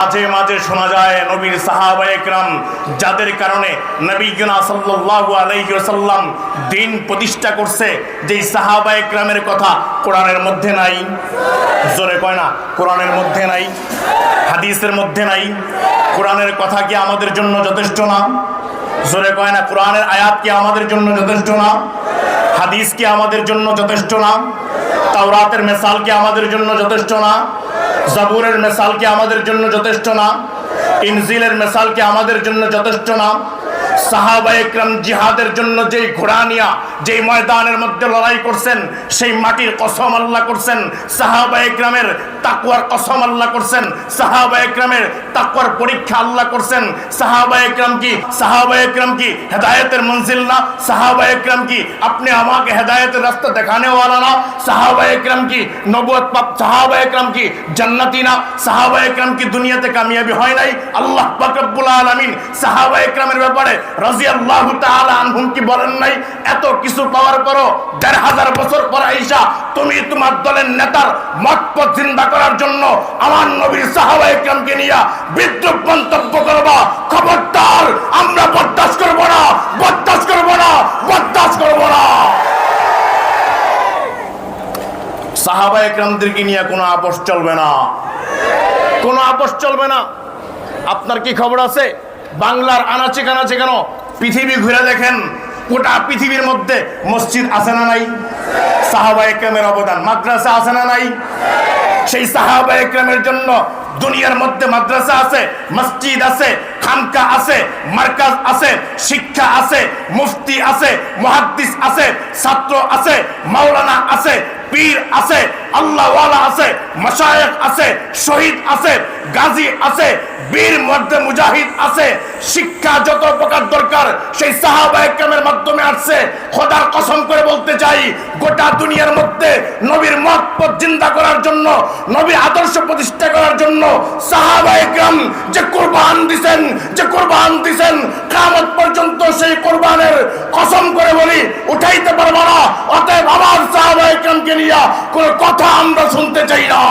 মাঝে মাঝে শোনা যায় নবীর সাহাবায়ে কেরাম যাদের কারণে নবীনা সাল্লাল্লাহু আলাইহি ওয়াসাল্লাম দিন প্রতিষ্ঠা করছে, যেই সাহাবায়ে কেরামের কথা কোরআনের মধ্যে নাই। জোরে কয় না, কোরআনের মধ্যে নাই, হাদিসের মধ্যে নাই। কোরআনের কথা কি আমাদের জন্য যথেষ্ট না? জোরে কয় না, কোরআনের আয়াত কি আমাদের জন্য যথেষ্ট না? হাদিস কি আমাদের জন্য যথেষ্ট না? তাওরাতের মিসাল কি আমাদের জন্য যথেষ্ট না? জাবুরের মিসাল কি আমাদের জন্য যথেষ্ট না? ইনজিলের মিসাল কি আমাদের জন্য যথেষ্ট না? সাহাবায়ে কেরাম জিহাদের জন্য যেই ঘোড়া নিয়া যেই ময়দানের মধ্যে লড়াই করছেন, সেই মাটির কসম আল্লাহ করছেন। সাহাবায়ে কেরামের তাকওয়ার কসম আল্লাহ করছেন। সাহাবায়ে কেরামের তাকওয়ার পরীক্ষা আল্লাহ করছেন। সাহাবায়ে কেরাম কি হেদায়েতের মঞ্জিল না? সাহাবায়ে কেরাম কি আপনি আমাকে হেদায়েতের রাস্তা দেখানে ওয়ালা না? সাহাবায়ে কেরাম কি নবুয়ত প্রাপ্ত? সাহাবায়ে কেরাম কি জান্নাতি না? সাহাবায়ে কেরাম কি দুনিয়াতে কামিয়াবি হয় নাই? আল্লাহ পাক রব্বুল আলামিন সাহাবায়ে কেরামের ব্যাপারে রাদিয়াল্লাহু তাআলা আনহুম কি বলেন নাই? এত কিছু পাওয়ার পরও ১৫০০ বছর পর আইসা তুমি তোমার দলের নেতার মতপথ জিন্দা করার জন্য আমার নবীর সাহাবায়ে কেরামকে নিয়ে বিদ্রূপ মন্তব্য করবা। খবরদার, আমরা বরদাস্ত করব না, বরদাস্ত করব না, বরদাস্ত করব না। সাহাবায়ে কেরামদেরকে নিয়ে কোনো আপোষ চলবে না, কোনো আপোষ চলবে না। আপনার কি খবর আছে? বাংলার আনাচে কানাচে কেন পৃথিবী ঘুরে দেখেন, গোটা পৃথিবীর মধ্যে মসজিদ আছে না নাই? সাহাবায়ে কেরামের অবদান। মাদ্রাসা আছে না নাই? সেই সাহাবায়ে কেরামের জন্য দুনিয়ার মধ্যে মাদ্রাসা আছে, মসজিদ আছে, খানকা আছে, মার্কাজ আছে, শিক্ষা আছে, মুফতি আছে, মুহাদ্দিস আছে, ছাত্র আছে, মাওলানা আছে, পীর আছে, আল্লাহওয়ালা আছে, মাশায়েখ আছে, শহীদ আছে, গাজী আছে, বীর মধ্যে মুজাহিদ আছে। শিক্ষা যত প্রকার দরকার সেই সাহাবায়ে কেরামের মাধ্যমে আসছে। খোদার কসম করে বলতে চাই, গোটা দুনিয়ার মধ্যে নবীর মতপথ জিন্দা করার জন্য, নবীর আদর্শ প্রতিষ্ঠা করার জন্য সাহাবায়ে কেরাম যে কুরবান দিবেন, যে কুরবান দিবেন, কিয়ামত পর্যন্ত সেই কুরবানের কসম করে বলি উঠাইতে পারবো না। অতএব আমার সাহাবায়ে কেরামকে নিয়ে কোনো কথা আমরা শুনতে চাই না।